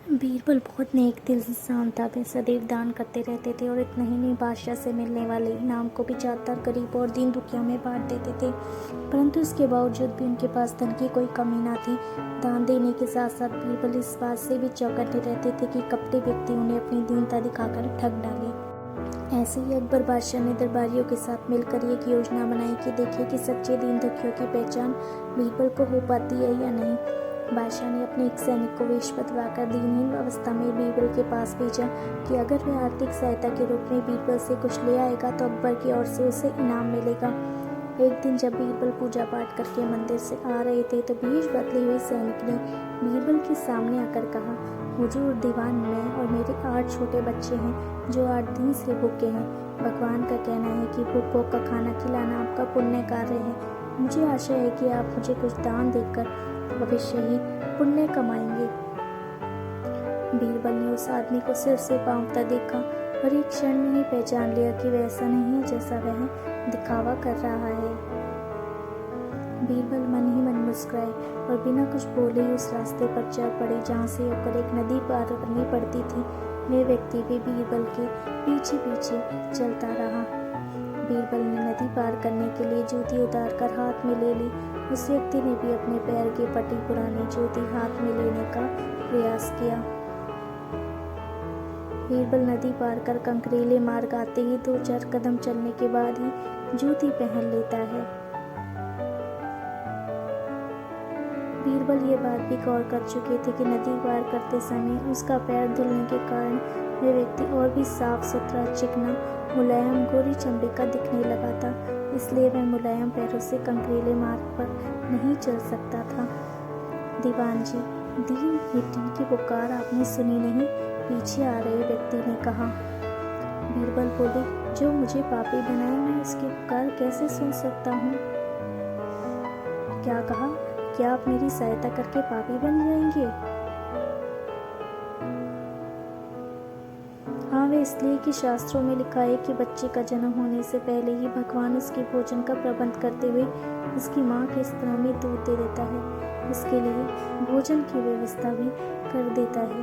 बीरबल बहुत नेक दिल इंसान था। वे सदैव दान करते रहते थे और इतना ही नहीं, बादशाह से मिलने वाले इनाम को भी ज़्यादातर गरीब और दीन दुखियों में बांट देते थे। परंतु इसके बावजूद भी उनके पास धन की कोई कमी ना थी। दान देने के साथ साथ बीरबल इस बात से भी चौकन्ने रहते थे कि कपटी व्यक्ति उन्हें अपनी दीनता दिखाकर ठग डाले। ऐसे ही अकबर बादशाह ने दरबारियों के साथ मिलकर एक योजना बनाई कि देखिए कि सच्चे दीन दुखियों की पहचान बीरबल को हो पाती है या नहीं। बादशाह ने अपने एक सैनिक को वेश बदलवाकर दीनहीन अवस्था में बीरबल के पास भेजा कि अगर वह आर्थिक सहायता के रूप में बीरबल से कुछ ले आएगा तो अकबर की ओर से उसे इनाम मिलेगा। एक दिन जब बीरबल पूजा पाठ करके मंदिर से आ रहे थे तो वेश बदले हुए सैनिक ने बीरबल के सामने आकर कहा, हुजूर दीवान, मैं और मेरे 8 छोटे बच्चे हैं जो 8 दिन से भूखे हैं। भगवान का कहना है कि भूखों का खाना खिलाना आपका पुण्य कार्य है। मुझे आशा है कि आप मुझे कुछ दान देकर भविष्य ही पुण्य कमाएंगे। बीरबल ने उस आदमी को सिर से पांव तक देखा और एक क्षण में ही पहचान लिया कि वह ऐसा नहीं है जैसा वह दिखावा कर रहा है। बीरबल मन ही मन मुस्कुराए और बिना कुछ बोले ही उस रास्ते पर चल पड़े जहाँ से होकर एक नदी पार करनी पड़ती थी। वह व्यक्ति भी बीरबल के पीछे पीछे चलता रहा। बीरबल ने नदी पार करने के लिए जूती उतार कर हाथ में ले ली। उस व्यक्ति ने भी अपने पैर की फटी पुरानी जूती हाथ में लेने का प्रयास किया। बीरबल नदी पार कर कंकरीले मार्ग आते ही 2-4 कदम चलने के बाद ही जूती पहन लेता है। बीरबल ये बात भी गौर कर चुके थे कि नदी पार करते समय उसका पैर धुलने के कारण वह व्यक्ति और भी साफ सुथरा, चिकना, मुलायम, गोरी चमड़ी का दिखने लगा था। इसलिए वह मुलायम पैरों से कंकरीले मार्ग पर नहीं चल सकता था। दीवान जी, दीन मिट्टी की पुकार आपने सुनी नहीं? पीछे आ रहे व्यक्ति ने कहा। बीरबल बोले, जो मुझे पापी बनाए मैं उसकी पुकार कैसे सुन सकता हूँ? क्या कहा? क्या आप मेरी सहायता करके पापी बन जाएंगे? हाँ, वे इसलिए कि शास्त्रों में लिखा है कि बच्चे का जन्म होने से पहले ही भगवान उसके भोजन का प्रबंध करते हुए उसकी माँ के स्तनों में दूध दे देता है। उसके लिए भोजन की व्यवस्था भी कर देता है।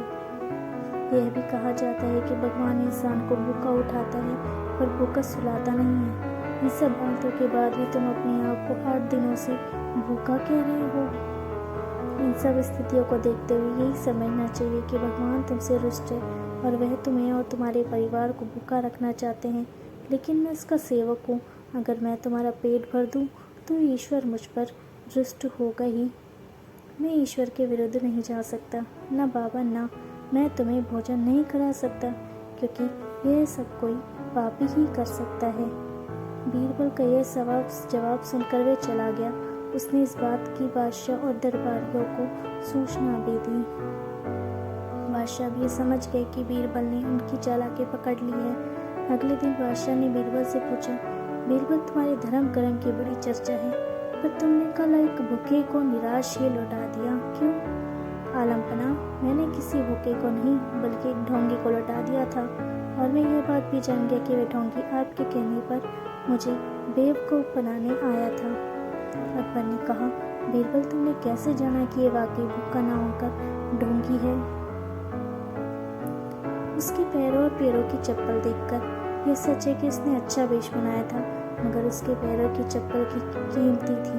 यह भी कहा जाता है कि भगवान इंसान को भूखा उठाता है पर भूखा सुलाता नहीं है। इन सब बातों के बाद भी तुम अपने आप को 8 दिनों से भूखा कह रहे हो। इन सब स्थितियों को देखते हुए यही समझना चाहिए कि भगवान तुमसे रुष्ट है और वह तुम्हें और तुम्हारे परिवार को भूखा रखना चाहते हैं। लेकिन मैं उसका सेवक हूँ। अगर मैं तुम्हारा पेट भर दूँ तो ईश्वर मुझ पर रुष्ट होगा ही। मैं ईश्वर के विरुद्ध नहीं जा सकता। ना बाबा, ना मैं तुम्हें भोजन नहीं करा सकता, क्योंकि यह सब कोई पापी ही कर सकता है। बीरबल का यह जवाब सुनकर वह चला गया। उसने इस बात की बादशाह और दरबारियों को सूचना भी दी। बादशाह भी समझ गए कि बीरबल ने उनकी चालाकी पकड़ ली है। अगले दिन बादशाह ने बीरबल से पूछा, बीरबल, तुम्हारे धर्म कर्म की बड़ी चर्चा है, पर तुमने कल एक भूखे को निराश ही लौटा दिया, क्यों? आलमपना, मैंने किसी भूखे को नहीं बल्कि एक ढोंगी को लौटा दिया था, और मैं ये बात भी जान गया कि वह ढोंगी आपके कहने पर मुझे बेवकूफ़ बनाने आया था। अकबर ने कहा, बीरबल, तुमने कैसे जाना कि ये वाकई भूखा ना होकर ढोंगी है? उसके पैरों और पैरों की चप्पल देखकर यह सच है कि उसने अच्छा वेश बनाया था, मगर उसके पैरों की चप्पल की कीमती थी।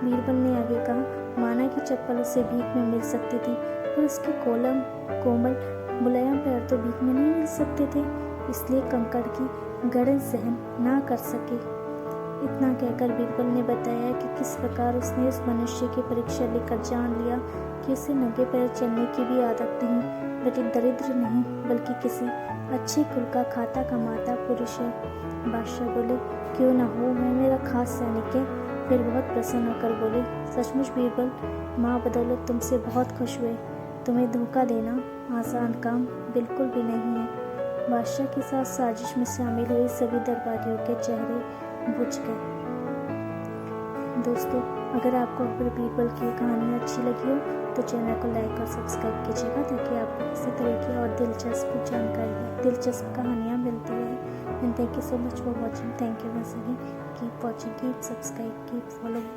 बीरबल ने आगे कहा, माना कि चप्पल उसे भीख में मिल सकती थी, पर उसके कोमल मुलायम पैर तो भीख में नहीं मिल सकते थे, इसलिए कंकड़ की गड़न सहन ना कर सके। इतना कहकर बीरबल ने बताया कि किस प्रकार उसने उस मनुष्य की परीक्षा लेकर जान लिया कि उसे नंगे पैर चलने की भी आदत नहीं, बल्कि दरिद्र नहीं बल्कि किसी अच्छे कुल का खाता कमाता पुरुष है। बादशाह बोले, क्यों ना हो, वह मेरा खास सैनिक है। फिर बहुत प्रसन्न होकर बोले, सचमुच बीरबल, माँ बदौलत तुमसे बहुत खुश हुए। तुम्हें धोखा देना आसान काम बिल्कुल भी नहीं है। बादशाह के साथ साजिश में शामिल हुए सभी दरबारियों के चेहरे बुझ गए। दोस्तों, अगर आपको अकबर बीरबल की कहानी अच्छी लगी हो तो चैनल को लाइक और सब्सक्राइब कीजिएगा, ताकि आपको इसी तरह की और दिलचस्प कहानियाँ मिलती रहे। And thank you so much for watching. Thank you once again. Keep watching, keep subscribe, keep following.